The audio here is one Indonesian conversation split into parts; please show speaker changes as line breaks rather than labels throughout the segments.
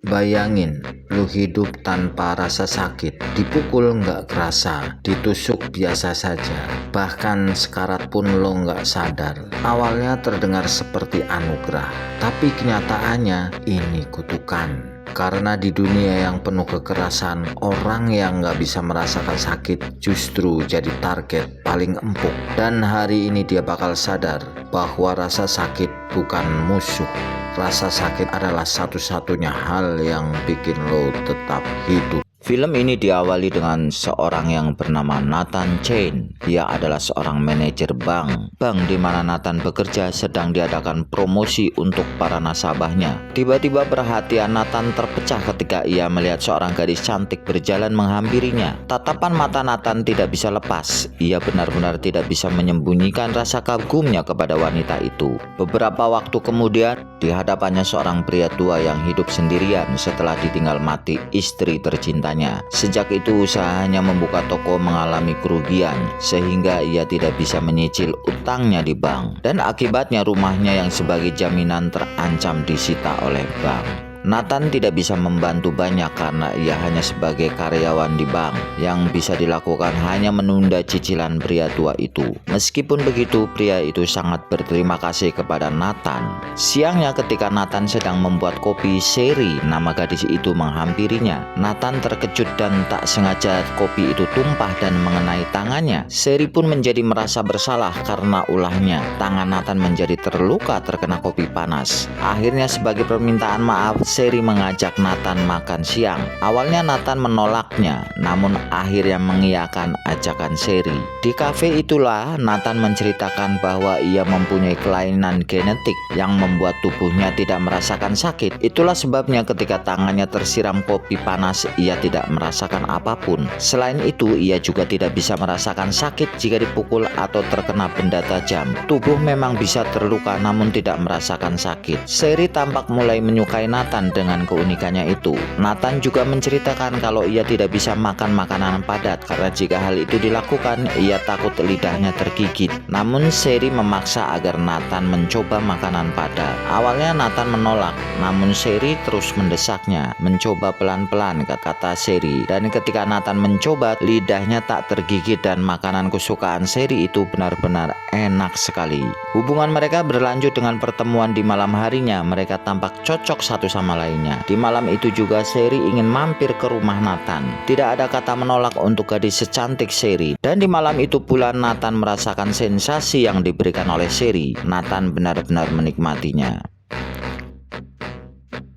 Bayangin, lu hidup tanpa rasa sakit, dipukul nggak kerasa, ditusuk biasa saja, bahkan sekarat pun lo nggak sadar. Awalnya terdengar seperti anugerah, tapi kenyataannya ini kutukan. Karena di dunia yang penuh kekerasan, orang yang nggak bisa merasakan sakit justru jadi target paling empuk. Dan hari ini dia bakal sadar bahwa rasa sakit bukan musuh. Rasa sakit adalah satu-satunya hal yang bikin lo tetap hidup. Film ini diawali dengan seorang yang bernama Nathan Chain. Dia adalah seorang manajer bank. Bank di mana Nathan bekerja sedang diadakan promosi untuk para nasabahnya. Tiba-tiba perhatian Nathan terpecah ketika ia melihat seorang gadis cantik berjalan menghampirinya. Tatapan mata Nathan tidak bisa lepas. Ia benar-benar tidak bisa menyembunyikan rasa kagumnya kepada wanita itu. Beberapa waktu kemudian, di hadapannya seorang pria tua yang hidup sendirian setelah ditinggal mati istri tercintanya. Sejak itu usahanya membuka toko mengalami kerugian sehingga ia tidak bisa menyicil utangnya di bank. Dan akibatnya rumahnya yang sebagai jaminan terancam disita oleh bank. Nathan tidak bisa membantu banyak karena ia hanya sebagai karyawan di bank. Yang bisa dilakukan hanya menunda cicilan pria tua itu. Meskipun begitu, pria itu sangat berterima kasih kepada Nathan. Siangnya ketika Nathan sedang membuat kopi, Sherry, nama gadis itu, menghampirinya. Nathan terkejut dan tak sengaja kopi itu tumpah dan mengenai tangannya. Sherry pun menjadi merasa bersalah karena ulahnya. Tangan Nathan menjadi terluka terkena kopi panas. Akhirnya sebagai permintaan maaf, Sherry mengajak Nathan makan siang. Awalnya Nathan menolaknya, namun akhirnya mengiyakan ajakan Sherry. Di kafe itulah Nathan menceritakan bahwa ia mempunyai kelainan genetik yang membuat tubuhnya tidak merasakan sakit. Itulah sebabnya ketika tangannya tersiram kopi panas, ia tidak merasakan apapun. Selain itu, ia juga tidak bisa merasakan sakit jika dipukul atau terkena benda tajam. Tubuh memang bisa terluka namun tidak merasakan sakit. Sherry tampak mulai menyukai Nathan dengan keunikannya itu. Nathan juga menceritakan kalau ia tidak bisa makan makanan padat karena jika hal itu dilakukan, ia takut lidahnya tergigit. Namun Sherry memaksa agar Nathan mencoba makanan padat. Awalnya Nathan menolak, namun Sherry terus mendesaknya. Mencoba pelan-pelan, kata Sherry. Dan ketika Nathan mencoba, lidahnya tak tergigit dan makanan kesukaan Sherry itu benar-benar enak sekali. Hubungan mereka berlanjut dengan pertemuan di malam harinya. Mereka tampak cocok satu sama lainnya. Di malam itu juga Sherry ingin mampir ke rumah Nathan. Tidak ada kata menolak untuk gadis secantik Sherry. Dan di malam itu pula Nathan merasakan sensasi yang diberikan oleh Sherry. Nathan benar-benar menikmatinya.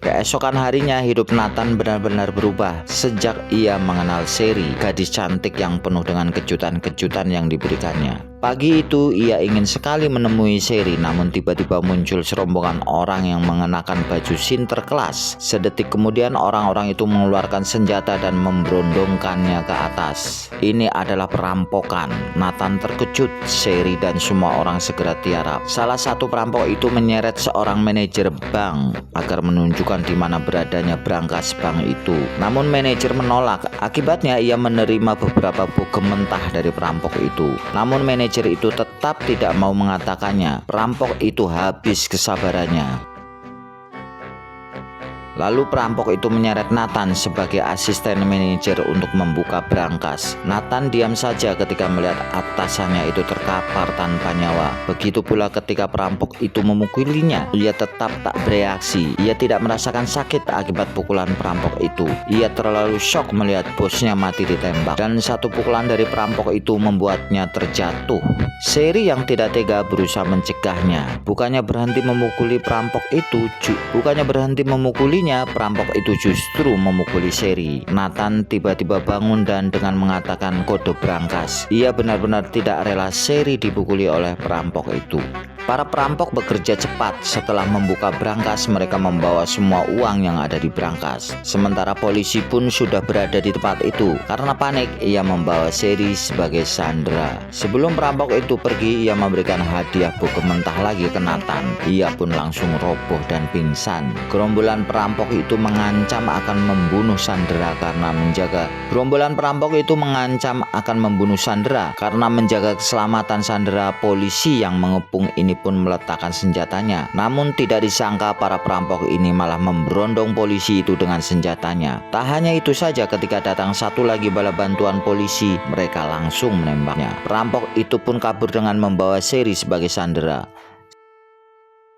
Keesokan harinya hidup Nathan benar-benar berubah sejak ia mengenal Sherry, gadis cantik yang penuh dengan kejutan-kejutan yang diberikannya. Pagi itu ia ingin sekali menemui Sherry, namun tiba-tiba muncul serombongan orang yang mengenakan baju sinterklas. Sedetik kemudian orang-orang itu mengeluarkan senjata dan memberondongkannya ke atas. Ini adalah perampokan. Nathan terkejut, Sherry dan semua orang segera tiarap. Salah satu perampok itu menyeret seorang manajer bank agar menunjukkan di mana beradanya brankas bank itu. Namun manajer menolak. Akibatnya ia menerima beberapa bogem mentah dari perampok itu. Namun manajer itu tetap tidak mau mengatakannya. Perampok itu habis kesabarannya. Lalu perampok itu menyeret Nathan sebagai asisten manajer untuk membuka brankas. Nathan diam saja ketika melihat atasannya itu terkapar tanpa nyawa. Begitu pula ketika perampok itu memukulinya, ia tetap tak bereaksi. Ia tidak merasakan sakit akibat pukulan perampok itu. Ia terlalu syok melihat bosnya mati ditembak. Dan satu pukulan dari perampok itu membuatnya terjatuh. Sherry yang tidak tega berusaha mencegahnya. Bukannya berhenti memukuli perampok itu, perampok itu justru memukuli Sherry. Nathan tiba-tiba bangun dan dengan mengatakan kode brankas. Ia benar-benar tidak rela Sherry dipukuli oleh perampok itu. Para perampok bekerja cepat. Setelah membuka brankas, mereka membawa semua uang yang ada di brankas. Sementara polisi pun sudah berada di tempat itu. Karena panik, ia membawa Sherry sebagai sandera. Sebelum perampok itu pergi, ia memberikan hadiah bogem mentah lagi ke Nathan. Ia pun langsung roboh dan pingsan. Gerombolan perampok perampok itu mengancam akan membunuh Sandra karena menjaga. Gerombolan perampok itu mengancam akan membunuh Sandra karena menjaga keselamatan Sandra. Polisi yang mengepung ini pun meletakkan senjatanya. Namun tidak disangka para perampok ini malah memberondong polisi itu dengan senjatanya. Tak hanya itu saja, ketika datang satu lagi bala bantuan polisi, mereka langsung menembaknya. Perampok itu pun kabur dengan membawa Sherry sebagai sandera.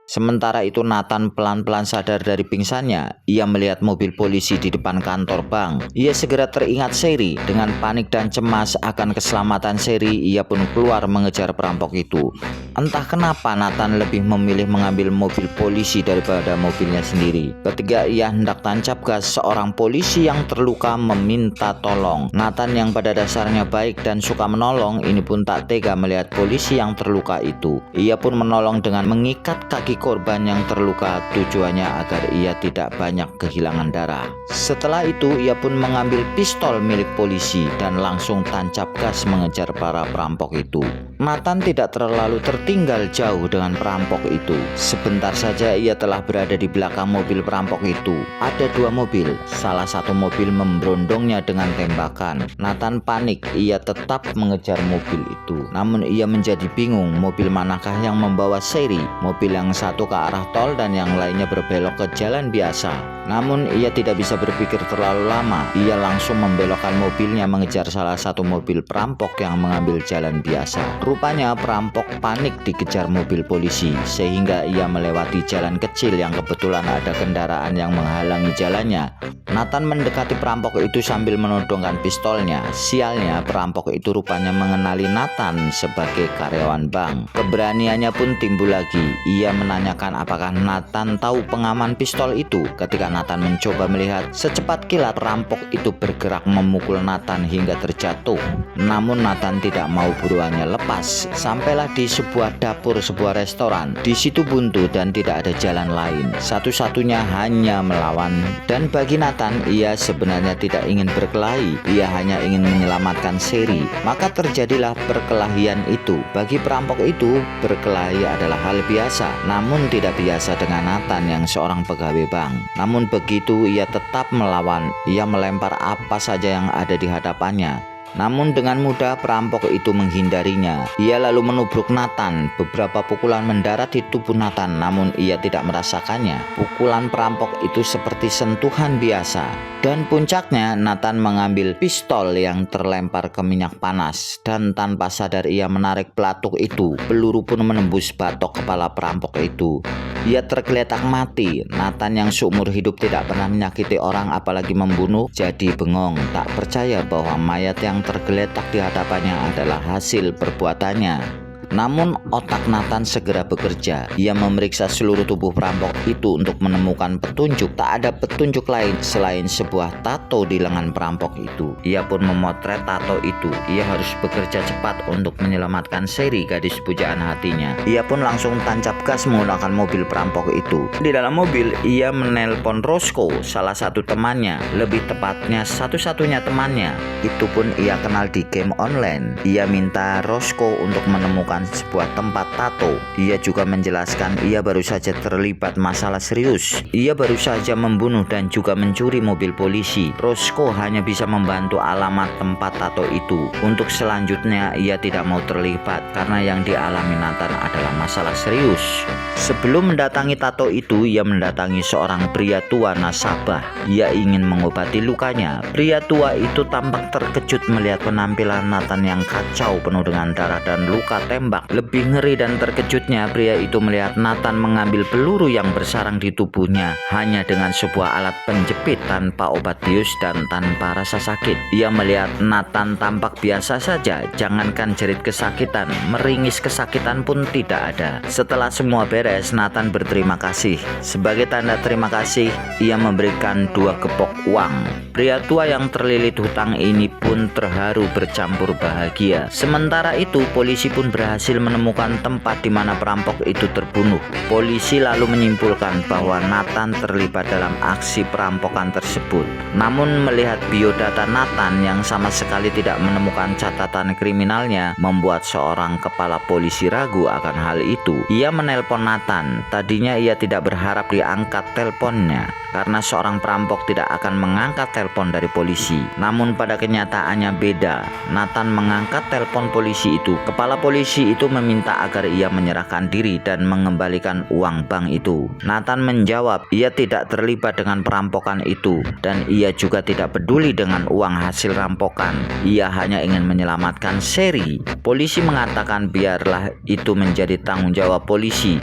Sementara itu Nathan pelan-pelan sadar dari pingsannya. Ia melihat mobil polisi di depan kantor bank. Ia segera teringat Sherry. Dengan panik dan cemas akan keselamatan Sherry, ia pun keluar mengejar perampok itu. Entah kenapa Nathan lebih memilih mengambil mobil polisi daripada mobilnya sendiri. Ketika ia hendak tancap gas, seorang polisi yang terluka meminta tolong. Nathan yang pada dasarnya baik dan suka menolong, ini pun tak tega melihat polisi yang terluka itu. Ia pun menolong dengan mengikat kaki korban yang terluka, tujuannya agar ia tidak banyak kehilangan darah. Setelah itu ia pun mengambil pistol milik polisi dan langsung tancap gas mengejar para perampok itu. Nathan tidak terlalu tertinggal jauh dengan perampok itu. Sebentar saja ia telah berada di belakang mobil perampok itu. Ada dua mobil, salah satu mobil memberondongnya dengan tembakan. Nathan panik, ia tetap mengejar mobil itu. Namun ia menjadi bingung, mobil manakah yang membawa Sherry? Mobil yang satu ke arah tol dan yang lainnya berbelok ke jalan biasa. Namun ia tidak bisa berpikir terlalu lama. Ia langsung membelokkan mobilnya mengejar salah satu mobil perampok yang mengambil jalan biasa. Rupanya perampok panik dikejar mobil polisi, sehingga ia melewati jalan kecil yang kebetulan ada kendaraan yang menghalangi jalannya. Nathan mendekati perampok itu sambil menodongkan pistolnya. Sialnya, perampok itu rupanya mengenali Nathan sebagai karyawan bank. Keberaniannya pun timbul lagi. Ia menanyakan apakah Nathan tahu pengaman pistol itu. Ketika Nathan mencoba melihat, secepat kilat perampok itu bergerak memukul Nathan hingga terjatuh. Namun Nathan tidak mau buruannya lepas. Sampailah di sebuah dapur sebuah restoran. Di situ buntu dan tidak ada jalan lain. Satu-satunya hanya melawan. Dan bagi Nathan, ia sebenarnya tidak ingin berkelahi. Ia hanya ingin menyelamatkan Sherry. Maka terjadilah perkelahian itu. Bagi perampok itu, berkelahi adalah hal biasa. Namun tidak biasa dengan Nathan yang seorang pegawai bank. Namun begitu ia tetap melawan. Ia melempar apa saja yang ada di hadapannya. Namun dengan mudah perampok itu menghindarinya. Ia lalu menubruk Nathan. Beberapa pukulan mendarat di tubuh Nathan, namun ia tidak merasakannya. Pukulan perampok itu seperti sentuhan biasa. Dan puncaknya Nathan mengambil pistol yang terlempar ke minyak panas. Dan tanpa sadar ia menarik pelatuk itu. Peluru pun menembus batok kepala perampok itu. Ia tergeletak mati. Nathan yang seumur hidup tidak pernah menyakiti orang apalagi membunuh, jadi bengong, tak percaya bahwa mayat yang tergeletak di hadapannya adalah hasil perbuatannya. Namun otak Nathan segera bekerja. Ia memeriksa seluruh tubuh perampok itu untuk menemukan petunjuk. Tak ada petunjuk lain selain sebuah tato di lengan perampok itu. Ia pun memotret tato itu. Ia harus bekerja cepat untuk menyelamatkan Sherry, gadis pujaan hatinya. Ia pun langsung tancap gas menggunakan mobil perampok itu. Di dalam mobil ia menelpon Roscoe, salah satu temannya, lebih tepatnya satu-satunya temannya. Itu pun ia kenal di game online. Ia minta Roscoe untuk menemukan sebuah tempat tato. Ia juga menjelaskan ia baru saja terlibat masalah serius. Ia baru saja membunuh dan juga mencuri mobil polisi. Roscoe hanya bisa membantu alamat tempat tato itu. Untuk selanjutnya ia tidak mau terlibat karena yang dialami Nathan adalah masalah serius. Sebelum mendatangi tato itu, ia mendatangi seorang pria tua nasabah. Ia ingin mengobati lukanya. Pria tua itu tampak terkejut melihat penampilan Nathan yang kacau penuh dengan darah dan luka tembak. Lebih ngeri dan terkejutnya, pria itu melihat Nathan mengambil peluru yang bersarang di tubuhnya hanya dengan sebuah alat penjepit tanpa obat bius dan tanpa rasa sakit. Ia melihat Nathan tampak biasa saja, jangankan jerit kesakitan, meringis kesakitan pun tidak ada. Setelah semua beres, Nathan berterima kasih. Sebagai tanda terima kasih, ia memberikan 2 gepok uang. Pria tua yang terlilit hutang ini pun terharu bercampur bahagia. Sementara itu polisi pun berhasil berhasil menemukan tempat di mana perampok itu terbunuh. Polisi lalu menyimpulkan bahwa Nathan terlibat dalam aksi perampokan tersebut. Namun melihat biodata Nathan yang sama sekali tidak menemukan catatan kriminalnya, membuat seorang kepala polisi ragu akan hal itu. Ia menelpon Nathan. Tadinya ia tidak berharap diangkat teleponnya karena seorang perampok tidak akan mengangkat telepon dari polisi. Namun pada kenyataannya beda. Nathan mengangkat telepon polisi itu. Kepala polisi itu meminta agar ia menyerahkan diri dan mengembalikan uang bank itu. Nathan menjawab ia tidak terlibat dengan perampokan itu dan ia juga tidak peduli dengan uang hasil rampokan. Ia hanya ingin menyelamatkan Sherry. Polisi mengatakan biarlah itu menjadi tanggung jawab polisi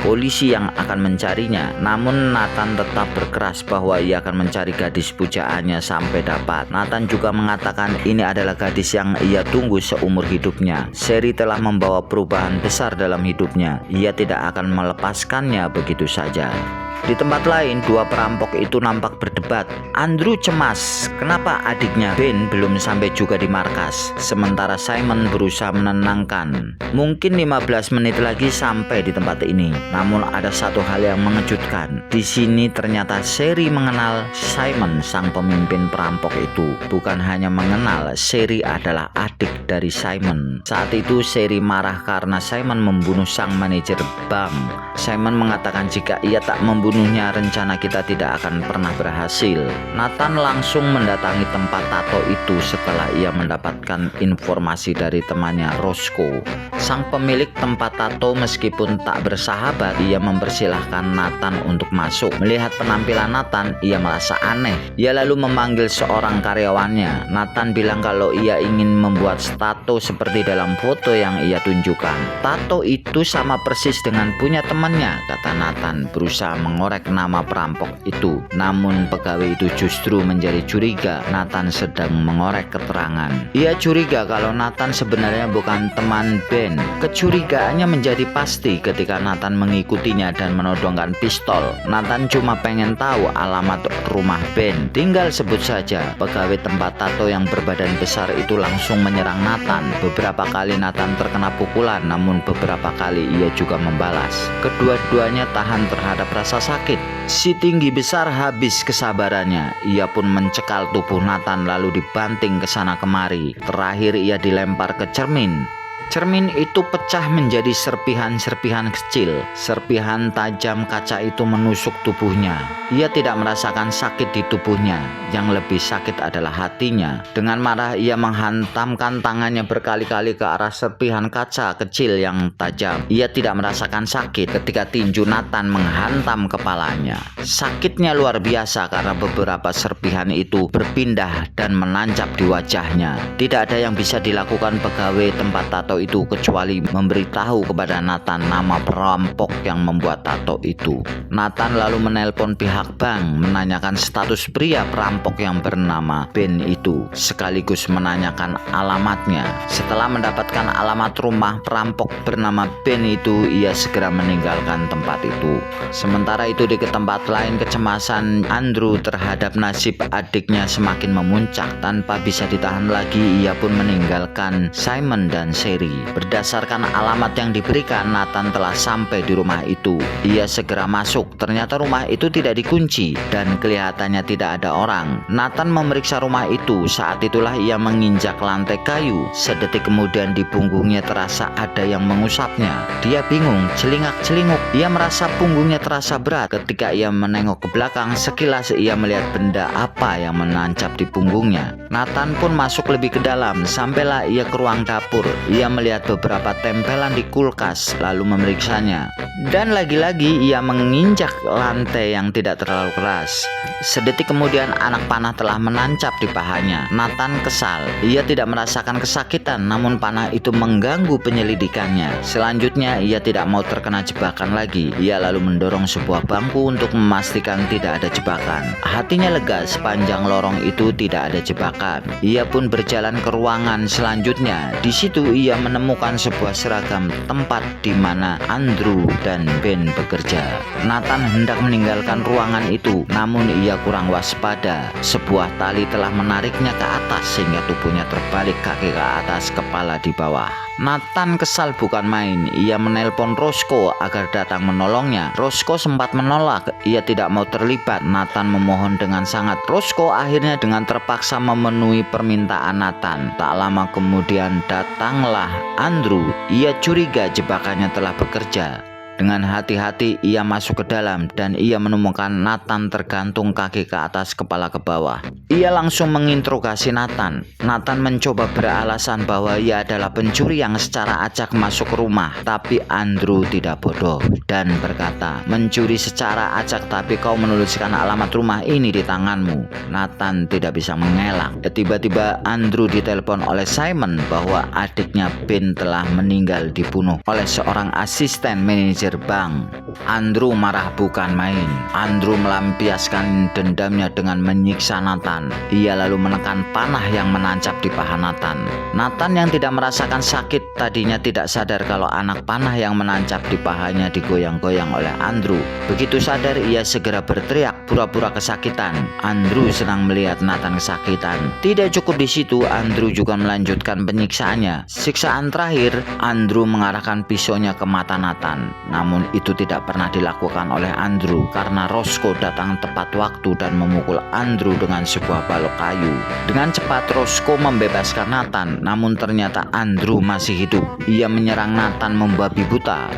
yang akan mencarinya. Namun Nathan tetap berkeras bahwa ia akan mencari gadis pujaannya sampai dapat. Nathan juga mengatakan ini adalah gadis yang ia tunggu seumur hidupnya. Sherry telah membawa perubahan besar dalam hidupnya. Ia tidak akan melepaskannya begitu saja. Di tempat lain, dua perampok itu nampak berdebat. Andrew cemas kenapa adiknya Ben belum sampai juga di markas, sementara Simon berusaha menenangkan. Mungkin 15 menit lagi sampai di tempat ini. Namun ada satu hal yang mengejutkan. Di sini ternyata Sherry mengenal Simon, sang pemimpin perampok itu. Bukan hanya mengenal, Sherry adalah adik dari Simon. Saat itu Sherry marah karena Simon membunuh sang manajer bank. Simon mengatakan jika ia tak membunuhnya, rencana kita tidak akan pernah berhasil. Nathan langsung mendatangi tempat tato itu setelah ia mendapatkan informasi dari temannya Roscoe. Sang pemilik tempat tato meskipun tak bersahabat, ia mempersilahkan Nathan untuk masuk. Melihat penampilan Nathan, ia merasa aneh. Ia lalu memanggil seorang karyawannya. Nathan bilang kalau ia ingin membuat tato seperti dalam foto yang ia tunjukkan. Tato itu sama persis dengan punya temannya, kata Nathan, berusaha mengorek nama perampok itu. Namun pegawai itu justru menjadi curiga Nathan sedang mengorek keterangan. Ia curiga kalau Nathan sebenarnya bukan teman Ben. Kecurigaannya menjadi pasti ketika Nathan mengikutinya dan menodongkan pistol. Nathan cuma pengen tahu alamat rumah Ben. Tinggal sebut saja. Pegawai tempat tato yang berbadan besar itu langsung menyerang Nathan. Beberapa kali Nathan terkena pukulan, namun beberapa kali ia juga membalas. Kedua-duanya tahan terhadap rasa sakit. Si tinggi besar habis kesabarannya. Ia pun mencekal tubuh Nathan lalu dibanting ke sana kemari. Terakhir ia dilempar ke cermin. Cermin itu pecah menjadi serpihan-serpihan kecil. Serpihan tajam kaca itu menusuk tubuhnya. Ia tidak merasakan sakit di tubuhnya. Yang lebih sakit adalah hatinya. Dengan marah ia menghantamkan tangannya berkali-kali ke arah serpihan kaca kecil yang tajam. Ia tidak merasakan sakit ketika tinju Nathan menghantam kepalanya. Sakitnya luar biasa karena beberapa serpihan itu berpindah dan menancap di wajahnya. Tidak ada yang bisa dilakukan pegawai tempat tato itu kecuali memberitahu kepada Nathan nama perampok yang membuat tato itu. Nathan lalu menelpon pihak bank menanyakan status pria perampok yang bernama Ben itu, sekaligus menanyakan alamatnya. Setelah mendapatkan alamat rumah perampok bernama Ben itu, ia segera meninggalkan tempat itu. Sementara itu di tempat lain, kecemasan Andrew terhadap nasib adiknya semakin memuncak. Tanpa bisa ditahan lagi, ia pun meninggalkan Simon dan Sherry. Berdasarkan alamat yang diberikan, Nathan telah sampai di rumah itu. Ia segera masuk. Ternyata rumah itu tidak dikunci dan kelihatannya tidak ada orang. Nathan memeriksa rumah itu. Saat itulah ia menginjak lantai kayu. Sedetik kemudian di punggungnya terasa ada yang mengusapnya. Dia bingung, celingak-celinguk. Ia merasa punggungnya terasa berat. Ketika ia menengok ke belakang, sekilas ia melihat benda apa yang menancap di punggungnya. Nathan pun masuk lebih ke dalam. Sampailah ia ke ruang dapur. Ia melihat beberapa tempelan di kulkas lalu memeriksanya. Dan lagi-lagi ia menginjak lantai yang tidak terlalu keras. Sedetik kemudian anak panah telah menancap di pahanya. Nathan kesal. Ia tidak merasakan kesakitan, namun panah itu mengganggu penyelidikannya. Selanjutnya ia tidak mau terkena jebakan lagi. Ia lalu mendorong sebuah bangku untuk memastikan tidak ada jebakan. Hatinya lega, sepanjang lorong itu tidak ada jebakan. Ia pun berjalan ke ruangan selanjutnya. Di situ ia menemukan sebuah seragam tempat di mana Andrew dan Ben bekerja. Nathan hendak meninggalkan ruangan itu, namun ia kurang waspada. Sebuah tali telah menariknya ke atas sehingga tubuhnya terbalik, kaki ke atas, kepala di bawah. Nathan kesal bukan main. Ia menelpon Roscoe agar datang menolongnya. Roscoe sempat menolak, ia tidak mau terlibat. Nathan memohon dengan sangat. Roscoe akhirnya dengan terpaksa memenuhi permintaan Nathan. Tak lama kemudian datanglah Andrew. Ia curiga jebakannya telah bekerja. Dengan hati-hati ia masuk ke dalam dan ia menemukan Nathan tergantung, kaki ke atas, kepala ke bawah. Ia langsung menginterogasi Nathan. Nathan mencoba beralasan bahwa ia adalah pencuri yang secara acak masuk ke rumah. Tapi Andrew tidak bodoh dan berkata, mencuri secara acak tapi kau menuliskan alamat rumah ini di tanganmu. Nathan tidak bisa mengelak. Tiba-tiba Andrew ditelepon oleh Simon bahwa adiknya Ben telah meninggal dibunuh oleh seorang asisten manajer bank. Andrew marah bukan main. Andrew melampiaskan dendamnya dengan menyiksa Nathan. Ia lalu menekan panah yang menancap di paha Nathan. Nathan yang tidak merasakan sakit tadinya tidak sadar kalau anak panah yang menancap di pahanya digoyang-goyang oleh Andrew. Begitu sadar ia segera berteriak pura-pura kesakitan. Andrew senang melihat Nathan kesakitan. Tidak cukup di situ, Andrew juga melanjutkan penyiksaannya. Siksaan terakhir, Andrew mengarahkan pisaunya ke mata Nathan. Namun itu tidak pernah dilakukan oleh Andrew karena Roscoe datang tepat waktu dan memukul Andrew dengan sebuah balok kayu. Dengan cepat Roscoe membebaskan Nathan, namun ternyata Andrew masih hidup. Ia menyerang Nathan membabi buta.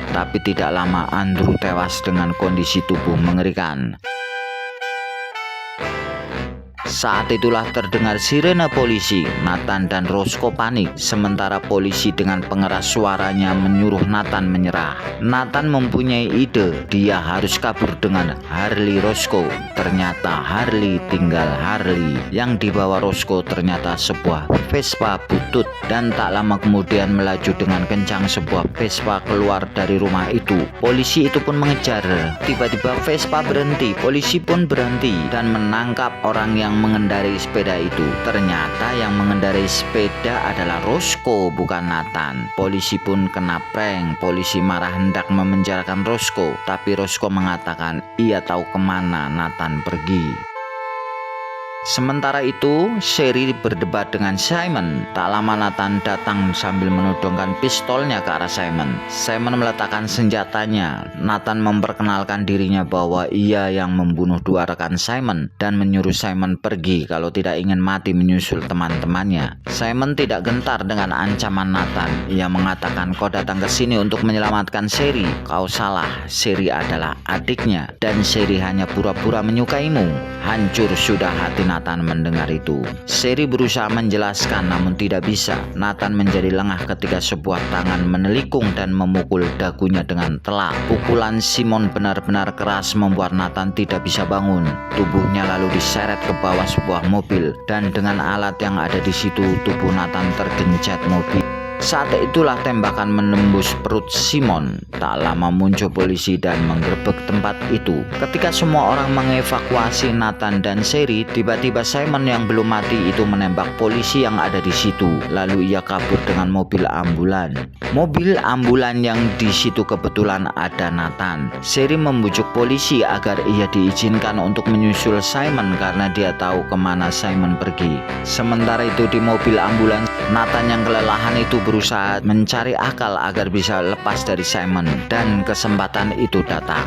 Tapi tidak lama Andrew tewas dengan kondisi tubuh mengerikan. Saat itulah terdengar sirene polisi. Nathan dan Roscoe panik, sementara polisi dengan pengeras suaranya menyuruh Nathan menyerah. Nathan mempunyai ide, dia harus kabur dengan Harley Roscoe. Ternyata Harley tinggal Harley. Yang dibawa Roscoe ternyata sebuah Vespa butut, dan tak lama kemudian melaju dengan kencang sebuah Vespa keluar dari rumah itu. Polisi itu pun mengejar. Tiba-tiba Vespa berhenti, polisi pun berhenti dan menangkap orang yang mengendarai sepeda itu. Ternyata yang mengendarai sepeda adalah Roscoe, bukan Nathan. Polisi pun kena prank. Polisi marah hendak memenjarakan Roscoe, tapi Roscoe mengatakan ia tahu kemana Nathan pergi. Sementara itu, Sherry berdebat dengan Simon. Tak lama Nathan datang sambil menodongkan pistolnya ke arah Simon. Simon meletakkan senjatanya. Nathan memperkenalkan dirinya bahwa ia yang membunuh dua rekan Simon dan menyuruh Simon pergi kalau tidak ingin mati menyusul teman-temannya. Simon tidak gentar dengan ancaman Nathan. Ia mengatakan, kau datang ke sini untuk menyelamatkan Sherry. Kau salah, Sherry adalah adiknya dan Sherry hanya pura-pura menyukaimu. Hancur sudah hati Nathan mendengar itu. Sherry berusaha menjelaskan namun tidak bisa. Nathan menjadi lengah ketika sebuah tangan menelikung dan memukul dagunya dengan telak. Pukulan Simon benar-benar keras membuat Nathan tidak bisa bangun. Tubuhnya lalu diseret ke bawah sebuah mobil dan dengan alat yang ada di situ tubuh Nathan tergencet mobil. Saat itulah tembakan menembus perut Simon. Tak lama muncul polisi dan menggerebek tempat itu. Ketika semua orang mengevakuasi Nathan dan Sherry, tiba-tiba Simon yang belum mati itu menembak polisi yang ada di situ. Lalu ia kabur dengan mobil ambulan. Mobil ambulan yang di situ kebetulan ada Nathan. Sherry membujuk polisi agar ia diizinkan untuk menyusul Simon karena dia tahu kemana Simon pergi. Sementara itu di mobil ambulan, Nathan yang kelelahan itu berusaha mencari akal agar bisa lepas dari Simon dan kesempatan itu datang.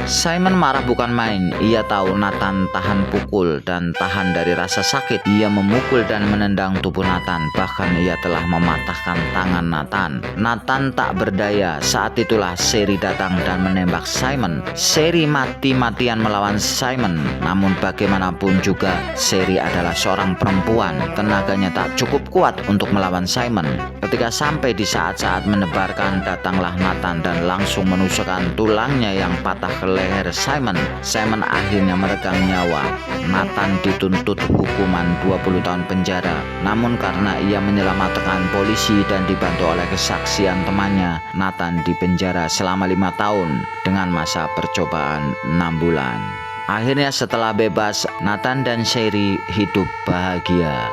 Simon marah bukan main. Ia tahu Nathan tahan pukul dan tahan dari rasa sakit. Ia memukul dan menendang tubuh Nathan. Bahkan ia telah mematahkan tangan Nathan. Nathan tak berdaya. Saat itulah Sherry datang dan menembak Simon. Sherry mati-matian melawan Simon. Namun bagaimanapun juga Sherry adalah seorang perempuan. Tenaganya tak cukup kuat untuk melawan Simon. Ketika sampai di saat-saat menebarkan, datanglah Nathan dan langsung menusukkan tulangnya yang patah ke leher leher Simon. Simon akhirnya meregang nyawa. Nathan dituntut hukuman 20 tahun penjara. Namun karena ia menyelamatkan polisi dan dibantu oleh kesaksian temannya, Nathan dipenjara selama 5 tahun dengan masa percobaan 6 bulan. Akhirnya setelah bebas, Nathan dan Sherry hidup bahagia.